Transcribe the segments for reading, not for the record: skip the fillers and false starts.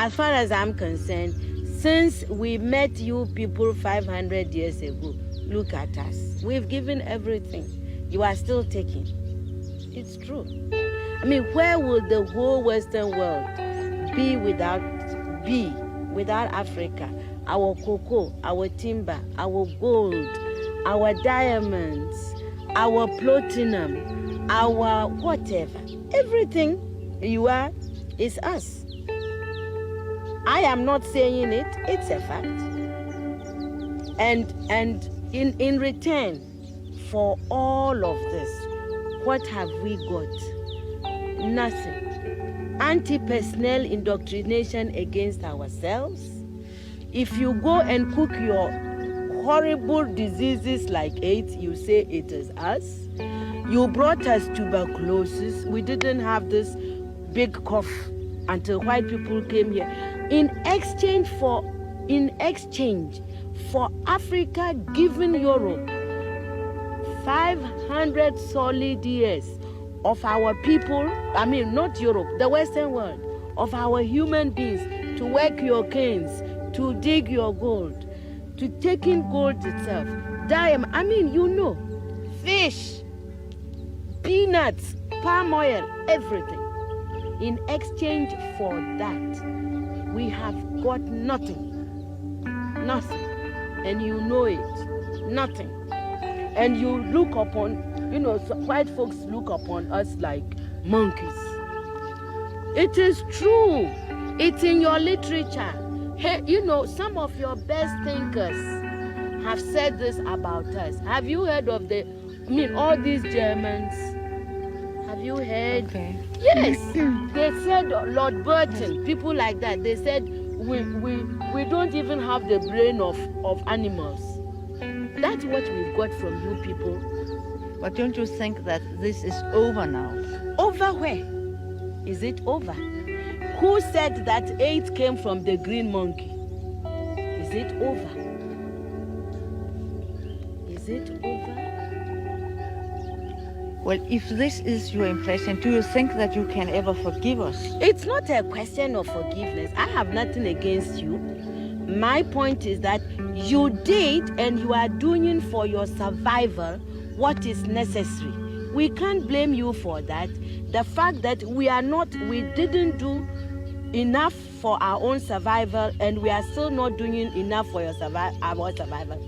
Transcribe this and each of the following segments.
as far as I'm concerned, since we met you people 500 years ago, look at us. We've given everything. You are still taking. It's true. I mean, where would the whole Western world be without Africa? Our cocoa, our timber, our gold, our diamonds, our platinum, our whatever. Everything you are is us. I am not saying it, it's a fact. And in return for all of this, what have we got? Nothing. Anti-personnel indoctrination against ourselves. If you go and cook your horrible diseases like AIDS, you say it is us. You brought us tuberculosis. We didn't have this big cough until white people came here. In exchange for Africa giving Europe 500 solid years of our people, I mean not Europe, the Western world, of our human beings to work your canes, to dig your gold, to take in gold itself, diamond, I mean, you know, fish, peanuts, palm oil, everything. In exchange for that, we have got nothing. Nothing. And you know it. Nothing. And you look upon, white folks look upon us like monkeys. It is true. It's in your literature. Hey, some of your best thinkers have said this about us. Have you heard of all these Germans? Have you heard? Okay. Yes. They said Lord Burton, people like that, they said we don't even have the brain of animals. That's what we've got from you people. But don't you think that this is over now? Over where? Is it over? Who said that AIDS came from the green monkey? Is it over? Is it over? Well, if this is your impression, do you think that you can ever forgive us? It's not a question of forgiveness. I have nothing against you. My point is that you did and you are doing for your survival what is necessary. We can't blame you for that. The fact that we didn't do enough for our own survival and we are still not doing enough for our survival.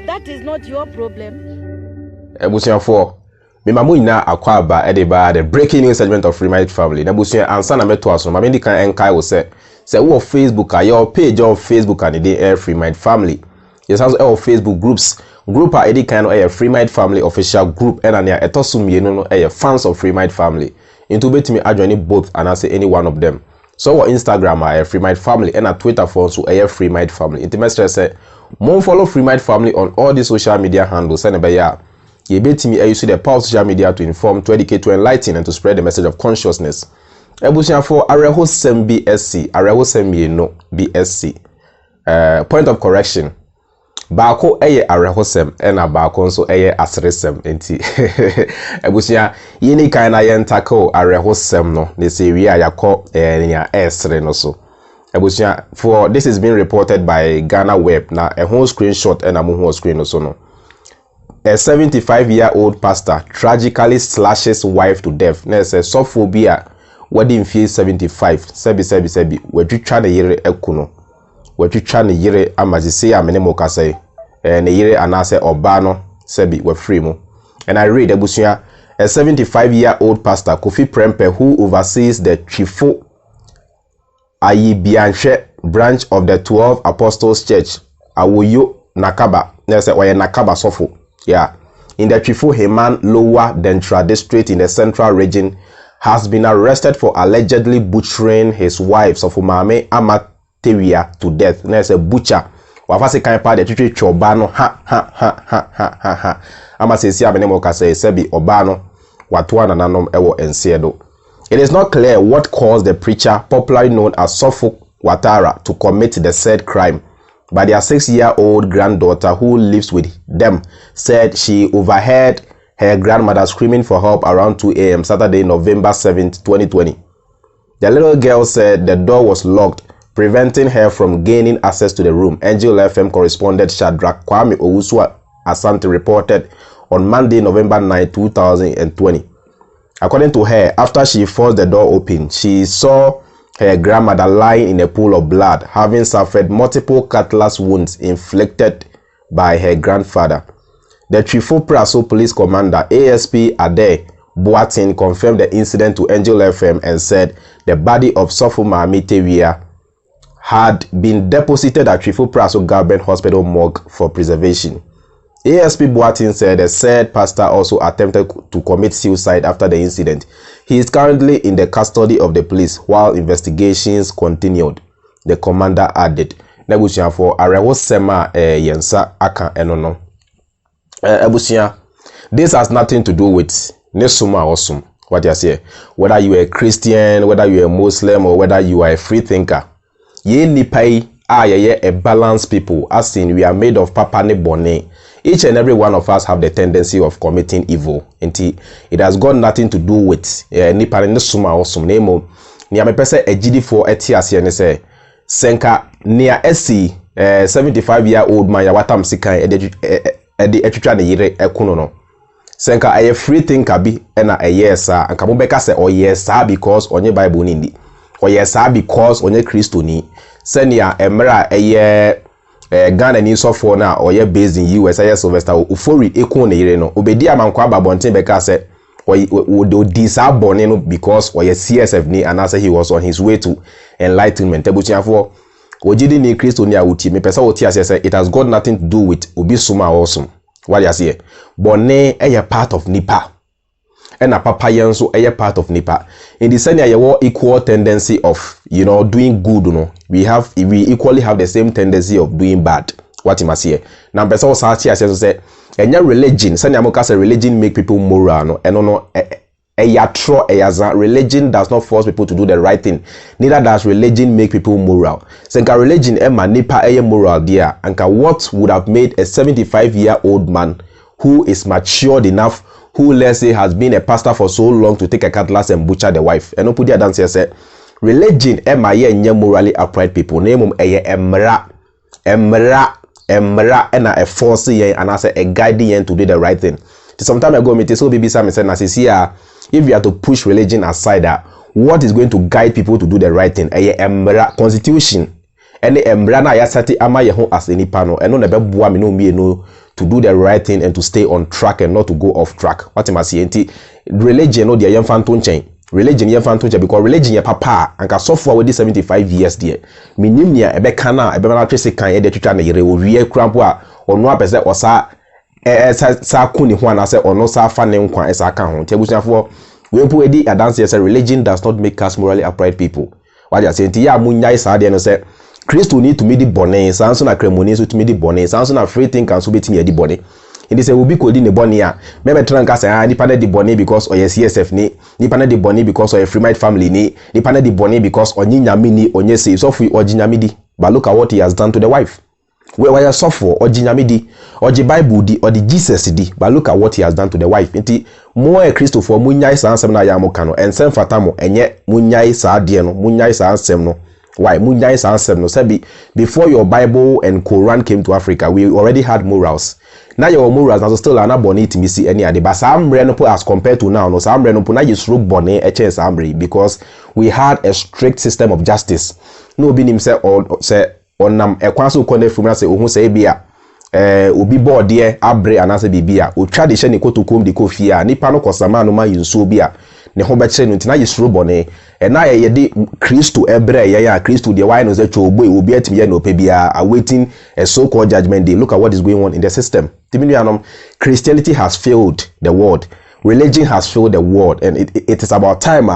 That is not your problem. Mimamu ina akwaba edeba the breaking news segment of Freemind family. Nabusuya ansa na meto aso. Mamendi kan enkai wo se wo Facebook your page of Facebook and the air Freemind family. Yes also our Facebook groups. Group a edi kan no Freemind family official group and ania etosu mienu no fans of Freemind family. Into betimi adjoin both and I say any one of them. So our Instagram Freemind family and Twitter for so Freemind family. Intimate say mo follow Freemind family on all the social media handles and ya. You betimi use the power social media to inform, to educate, to enlighten, and to spread the message of consciousness. Ebusia for Arehosem BSc, Arehosem no BSc. Point of correction. Bako eye Arehosem, ena bako nso eye Asresem. Enti Ebusia yini kaina yentako Arehosem no. Nese wia yako nya esre no so. Ebusia for this is being reported by Ghana Web na a whole screenshot ena mu whole screen no so no. A 75-year-old pastor tragically slashes wife to death. Na say sophobia wedding fee 75. Sebi. Wedwitwa na yire ekuno. Wedwitwa na yire amazise amene mokasai. Na yire anase oba no sebi we free mo. And I read Ebusia, a 75-year-old pastor Kofi Prempeh who oversees the Chifo Ayibianhwe branch of the 12 Apostles Church Awoyo Nakaba. Na say oye Nakaba sofo. Yeah, in the Chifo Heman Lower Dentra district in the central region, has been arrested for allegedly butchering his wife Sofumame Amatewia to death. There's a butcher. Wafase kan pa de twitwe chobano ha. Amasesi abenemo kase sebi obano watoa na nanom ewo ensiedo. It is not clear what caused the preacher, popularly known as Sofo Watara, to commit the said crime. But their 6-year-old granddaughter who lives with them said she overheard her grandmother screaming for help around 2 a.m. Saturday, November 7th, 2020. The little girl said the door was locked preventing her from gaining access to the room, Angel FM correspondent Shadrach Kwame Owusu Asante reported on Monday, November 9, 2020. According to her, after she forced the door open, she saw her grandmother lying in a pool of blood, having suffered multiple cutlass wounds inflicted by her grandfather. The Trifo Praso Police Commander, ASP Ade Boatin, confirmed the incident to Angel FM and said the body of Sofo Maami Tewia had been deposited at Trifo Praso Government Hospital morgue for preservation. ASP Boatin said the said pastor also attempted to commit suicide after the incident. He is currently in the custody of the police while investigations continued, the commander added. Nebuchadnezzar for Arewo Sema Yensa Aka Enono. Ebusia, this has nothing to do with Nesuma Osum. What you say? Whether you are a Christian, whether you are a Muslim, or whether you are a free thinker. Ye nipai a balanced people, as in we are made of papa ne bone. Each and every one of us have the tendency of committing evil. It has got nothing to do with nipa ne suma osum nemo. Ni amepese ejidi for etiase ne se senka nia esi 75-year-old man ya watam sikan edi etwetwa ne yire ekuno no. Senka aye free thinker bi na sa anka mo beka se oyesa because onye Bible ni ndi. Oyesa because onye Kristo ni. Senia emra Ghana ni sofo na oye based in US aye Sylvester Ufori ekun ne yire no obedi amankwa babonten beka se o disa born no because oye CSF ni and say he was on his way to enlightenment. Ebuchiafo ojidi ni Kristo ni awuti me pesa oti ase it has got nothing to do with obi suma awesome. What you say? Born a part of nipa. And a papa yenso a part of nipa. In the sense you equal tendency of doing good, we equally have the same tendency of doing bad. What you must hear. Now person say and your religion, religion make people moral no and no religion does not force people to do the right thing. Neither does religion make people moral. Senka religion nipa moral dear and what would have made a 75-year-old man who is matured enough, who let's say has been a pastor for so long to take a cutlass and butcher the wife. And no put their dance here say religion morally upright people. Name emra and a force and I say a guiding to do the right thing. Some time ago, me so baby Sam said, if you are to push religion aside, what is going to guide people to do the right thing? A constitution. And the embrana yasati ama yeho as any panel and no nebe bua me no to do the right thing and to stay on track and not to go off track. What am I saying? Religion no dia yemfanton chain. Religion yemfanton chain because religion ye papa and ka suffer with 75 years there. Minim nia ebe kana ebe na twese kan e de twetwa na yere owie krampo a ono apese osa sa kuni ho na se ono sa fa ne nkwa esa ka ho. Tebusuafo we mpo edi adance say religion does not make us morally upright people. What you saying? Ya munyai sa de no say Christo need to meet the bonnet, Sanson a cremonies to meet the bonnet, Sanson a free thing can so bet me the body. In this will be called in the bonnet. Maybe Trankas and depended the bonnet because or CSF ni, depended the bonnet because or a Freemind family ni, depended the bonnet because or Nina mini or yes, so free or Jinamidi. But look at what he has done to the wife. Where you suffer or Jinamidi or the Bible di or the Jesus di, but look at what he has done to the wife. Inti more a Christo for Munyai San Semna Yamokano and Sem Fatamo and yet Munyai Sa Diano, Munyai San Semno. Why Munyai San Semno said before your Bible and Quran came to Africa, we already had morals. Now your morals are still an abonate me see any other, but some renopo as compared to now, no some renopo now you stroke bonnet HSambri because we had a strict system of justice. No be himself or say on a council corner from us who say bia obi board there abre and answer bibia o tradition ni to come the kofia ni pano kosama no ma yinso bia ne ho beche no ntina yisro bone e na ye de Kristo ebre ya Kristo de why no say chobo obi atimi ye no pe bia awaiting a so called judgment day. Look at what is going on in the system. Christianity has failed the world, religion has failed the world, and it is about time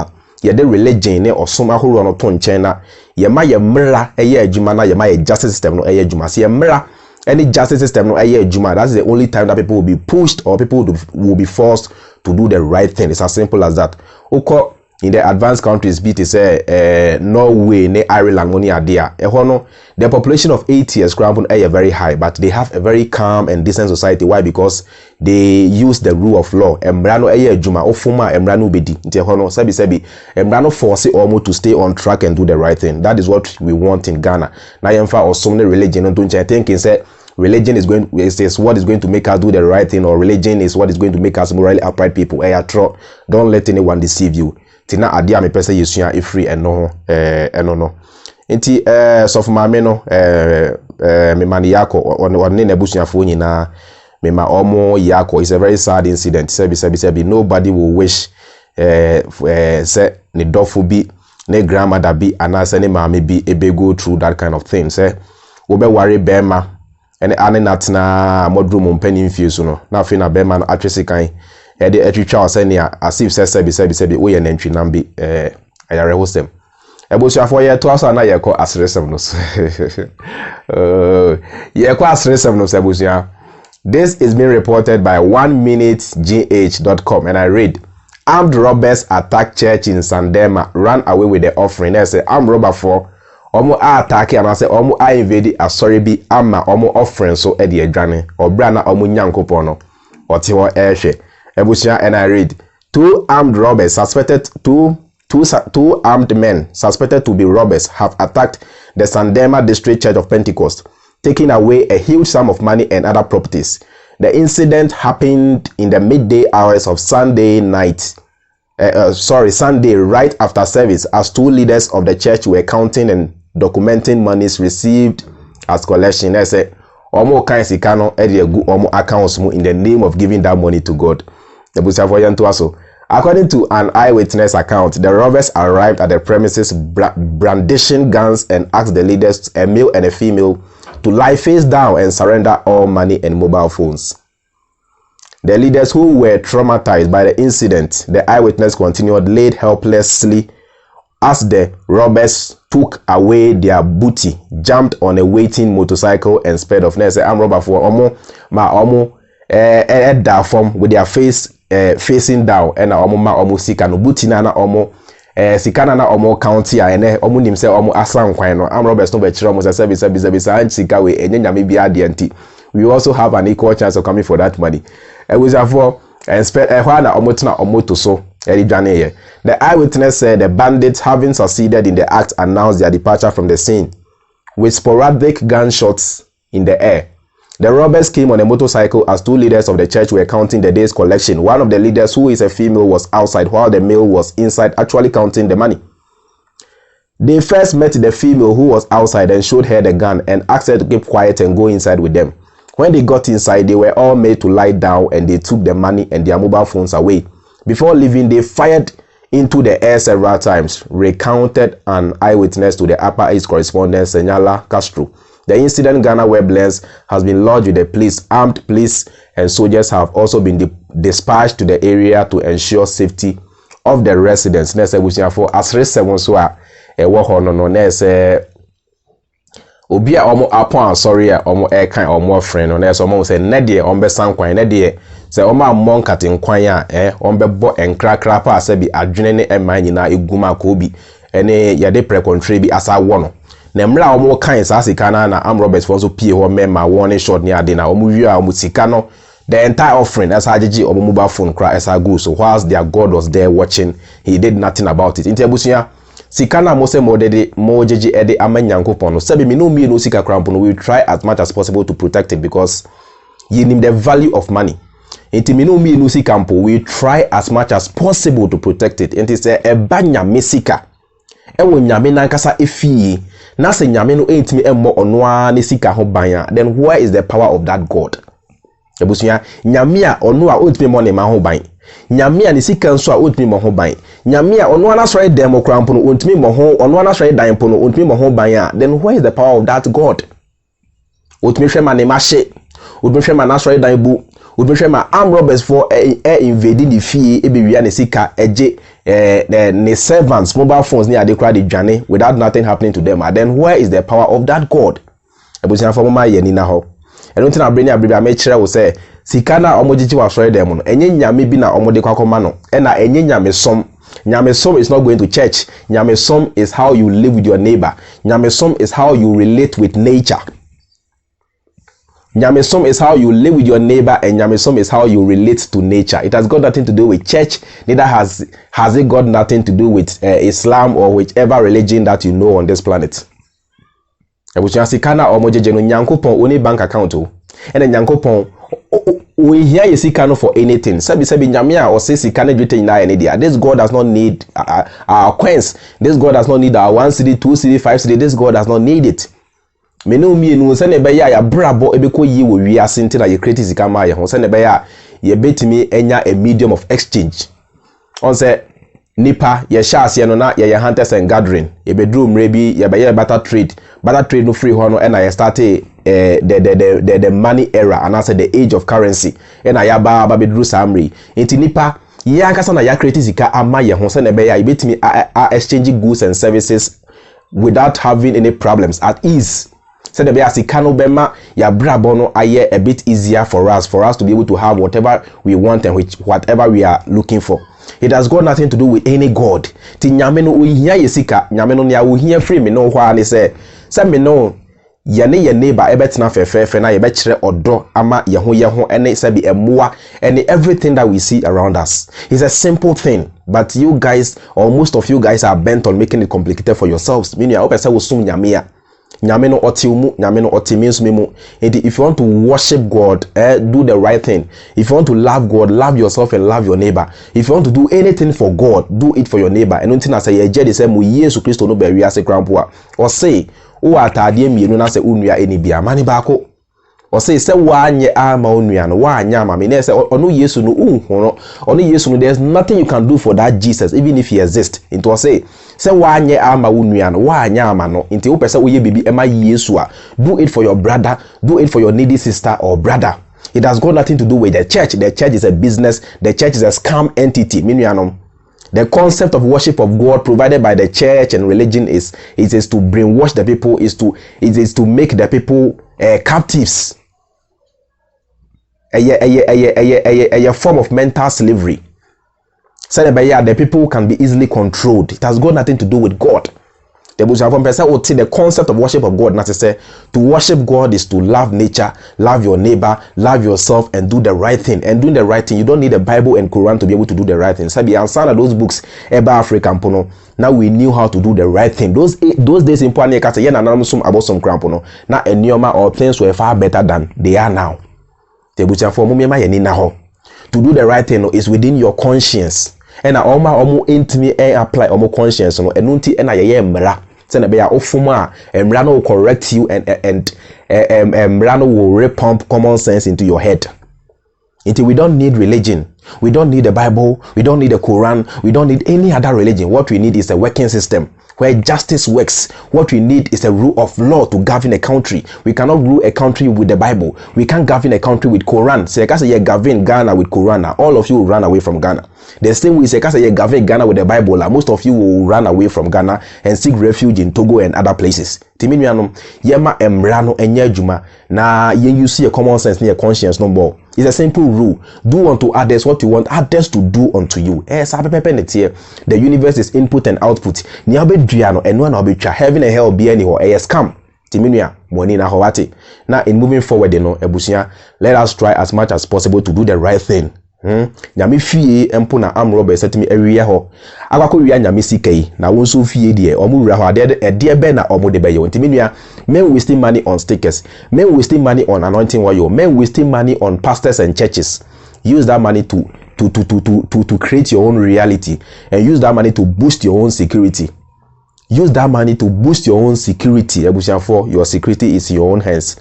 ye de religion ne osoma horo no to nchen na ye ma ye mra eye adwuma na ye ma ye justice system no eye adwuma se ye mra any justice system no eye adwuma. That's the only time that people will be pushed or people will be forced to do the right thing. It's as simple as that. Oko in the advanced countries be to say Norway, ne Ireland, money idea. The population of 8 years are very high, but they have a very calm and decent society. Why? Because they use the rule of law. Embrano juma ofuma embrano bedi. Ntehono sebi embrano force almost to stay on track and do the right thing. That is what we want in Ghana. Now yemfa or some religion don't I think say religion is what is going to make us do the right thing, or religion is what is going to make us morally upright people. Don't let anyone deceive you. Tina adia me pese yesua ifri eno no nti so for mame no me mani yako on ne busuafo nyina me ma omo yako is a very sad incident. Sebi nobody will wish say ne dofo bi ne grandmother bi anase ne mame bi ebe go through that kind of thing. Say wo be worry bema ene ane natna modrum mpani mfiesu no na afi na bema no atwese kan e de atwitwa osenia asif sebi wo ye nantwi nambi ayare hostem ebusuafo ye to asa na ye ko asresem no ye ko asresem no ebusuafo. This is being reported by 1minutegh.com and I read, armed robbers attack church in Sandema, ran away with the offering. I say armed robber for omo attack and I say omo invade asori bi ama omo offering so e de adwane obra na omo nyankopon no oti ho ehwe ebusia. And I read, two armed men suspected to be robbers have attacked the Sandema District Church of Pentecost, taking away a huge sum of money and other properties. The incident happened in the midday hours of Sunday right after service, as two leaders of the church were counting and documenting monies received as collection. I say, omo kan sika no e de gu omo accounts mu in the name of giving that money to God. According to an eyewitness account, the robbers arrived at the premises brandishing guns and asked the leaders, a male and a female, to lie face down and surrender all money and mobile phones. The leaders, who were traumatized by the incident, the eyewitness continued, laid helplessly as the robbers took away their booty, jumped on a waiting motorcycle and sped off. Next, I'm robber for omo da form with their face facing down, and omo sika no booty na omo sika na omo county a ene omo nim se omo asan kwan no. I'm robbers no be chiro omo se sika we enyanya me bia de anti. We also have an equal chance of coming for that money. We therefore expect na omo tena omo to so the eyewitness said the bandits, having succeeded in the act, announced their departure from the scene with sporadic gunshots in the air. The robbers came on a motorcycle as two leaders of the church were counting the day's collection. One of the leaders, who is a female, was outside while the male was inside actually counting the money. They first met the female, who was outside, and showed her the gun and asked her to keep quiet and go inside with them. When they got inside, they were all made to lie down and they took the money and their mobile phones away. Before leaving, they fired into the air several times, recounted an eyewitness to the Upper East correspondent Senyala Castro. The incident Ghana Web Lens has been lodged with the police. Armed police and soldiers have also been dispatched to the area to ensure safety of the residents. Next, we see for Asre 7 so a no next obi a omo apon sorry a omo e kan omo friend no next omo say ne de ombe san kwan ne de say omo amon katin kwan a ombe bo enkrakra pa asa bi adwene ne eman nyina eguma ko bi ene yade precontre bi asa wo no na mra omo kan sa sika na am Robert for so pie ho mema warning shot ne ade na omo wi a omo sika no the entire offering as agigi omo mobile phone cry as I go. So whilst their God was there watching, he did nothing about it. Intebusia sikana mose modede mojeji ede amanyankopon no sabe me no mi no sika krampo no, we try as much as possible to protect it because you need the value of money. Inti me no mi no sika mpo, we try as much as possible to protect it. Inti say ebanya mesika ewo nyame nankasa efie na se nyame no entimi emmo ono ne sika ho ban, then where is the power of that God? Ebusuya nyame a ono a ontimi mo ne ma ho ban, nyame a ne sika nso a ontimi mo ho ban, nyame a ono ana sori demokrampo no ontimi mo ho, ono ana sori dan po no ontimi mo ho ban a, then where is the power of that God? Ontimi hwe ma ne ma hye, ontimi hwe ma na sori dan bu, ontimi hwe ma armed robbers for invading the fee e be wi ne sika eje the servants mobile phones near the crowd journey without nothing happening to them, and then where is the power of that God? Ebusia for mama ye ni na ho eno ntina abreni abrebe amechire wo se sika na omogigi wa sori dem no enye nyame bi na omode kwakoma no e na enye nyame som Nyamesom is not going to church. Nyamesom is how you live with your neighbor. Nyamesom is how you relate with nature. Nyamesom is how you live with your neighbor, and Nyamesom is how you relate to nature. It has got nothing to do with church, neither has it got nothing to do with Islam or whichever religion that you know on this planet. Sikana or mojejeno nyankopon only bank account o, and nyankopon we hear Yesikano for anything. Sabi nyamia or say sikana jute na enidia. This God does not need our coins. This God does not need our 1 cedi, 2 cedi, 5 cedi. This God does not need it. Menu mi enu se ne be ya brabo ebeko yi wo wi asente na ye create sika ma ye ho se ne be ya ye betimi enya a medium of exchange. On say nipa ye sha ase no na ye hunters and gathering ye bedroom rebi ye be ye barter trade no free ho no na ye start the money era and also the age of currency na ya ba bedru samri enti nipa ye ankasa na ya create sika ama ye ho se ne be ya ye betimi exchange goods and services without having any problems at ease. So the Beasikano Bema ya brabono aye a bit easier for us to be able to have whatever we want and whatever we are looking for. It has got nothing to do with any God. Ti nyameno uhiya yesika nyameno ni uhiya free me no hwa ni se me no yane ye neighbor ebetina fefe na ye bechere odo ama ye ho ene se bi emoa and everything that we see around us. It's a simple thing, but you guys or most of you guys are bent on making it complicated for yourselves. Meaning I hope I say wo sum nyamea. Nyameno otiumu, nyameno otiminsu memu. And if you want to worship God, do the right thing. If you want to love God, love yourself and love your neighbor. If you want to do anything for God, do it for your neighbor. And until I say ye jedi say mu Yesu Kristo no be wiase krampoa. Or say o atade mienu na se unua eni bia mani baako. Or say wanye ama unua no wanya ama me na say onu Yesu no unhono. Onu Yesu no, there's nothing you can do for that Jesus even if he exists. Into say wanye ama unua no wanya ama no. Into upese uye bibi ema Yesu a. Do it for your brother, do it for your needy sister or brother. It has got nothing to do with the church. The church is a business. The church is a scam entity. The concept of worship of God provided by the church and religion is to brainwash the people, is to make the people captives. A form of mental slavery. So the people can be easily controlled. It has got nothing to do with God. The concept of worship of God, not to say to worship God is to love nature, love your neighbor, love yourself, and do the right thing. And doing the right thing, you don't need a Bible and Quran to be able to do the right thing. Sabi ansana those books about African pono. Now we knew how to do the right thing. Those days in Pwane kata yen anamsum about some crampono. Now enyoma or things were far better than they are now. Tebucha for mumema yenina ho. To do the right thing is within your conscience. And omu intimi apply omu conscience no enunti ena yeye mra. Say na be ya ofuma mra no will correct you and mra no will repump common sense into your head. Until we don't need religion. We don't need the Bible. We don't need the Quran. We don't need any other religion. What we need is a working system where justice works. What we need is a rule of law to govern a country. We cannot rule a country with the Bible. We can't govern a country with Quran. Say, say you govern Ghana with Quran. All of you will run away from Ghana. The same way, say, you govern Ghana with the Bible. Most of you will run away from Ghana and seek refuge in Togo and other places. Timiniano, yema emrano enye juma na you see a common sense near conscience no more. It's a simple rule. Do unto others what you want others to do unto you. The universe is input and output. Heaven and hell be anyhow. Scam. Timinia, money na hawati. Now in moving forward, ebusia, let us try as much as possible to do the right thing. Nyami fie empo na am Robert set me area ho. Agwako wi nyami sikei na wonso fie die omu wura ho de be na omu de be yo. Ntimi nua, men wasting money on stickers, men wasting money on anointing oil, men wasting money on pastors and churches. Use that money to create your own reality and use that money to boost your own security. Use that money to boost your own security. For your security is in your own hands.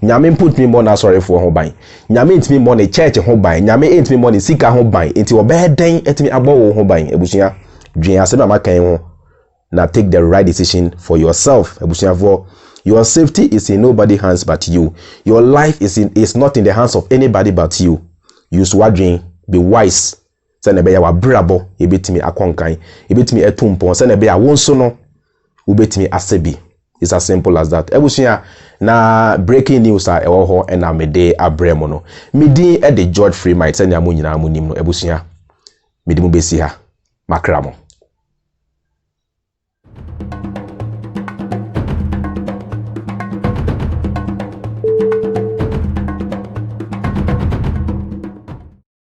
Nyame put me more na sorry for ho ban. Nyame ntimi more na church ho ban. Nyame ntimi more na sika ho ban. Enti obeden etimi abo ho ban. Ebusua dwen ase na makan ho. Now take the right decision for yourself. Ebusua for your safety is in nobody's hands but you. Your life is not in the hands of anybody but you. Use wadwen, be wise. Say na be ya wa brabo ebetimi akonkan. Ebetimi etumpo. Say na be ya wonso no ubetimi asebi. It's as simple as that. Ebusia na breaking news a ewo ho na mede abremo no. Midi e de George Freemind send amu nyina amu nim no ebusia. Midi mu besi ha. Makramo.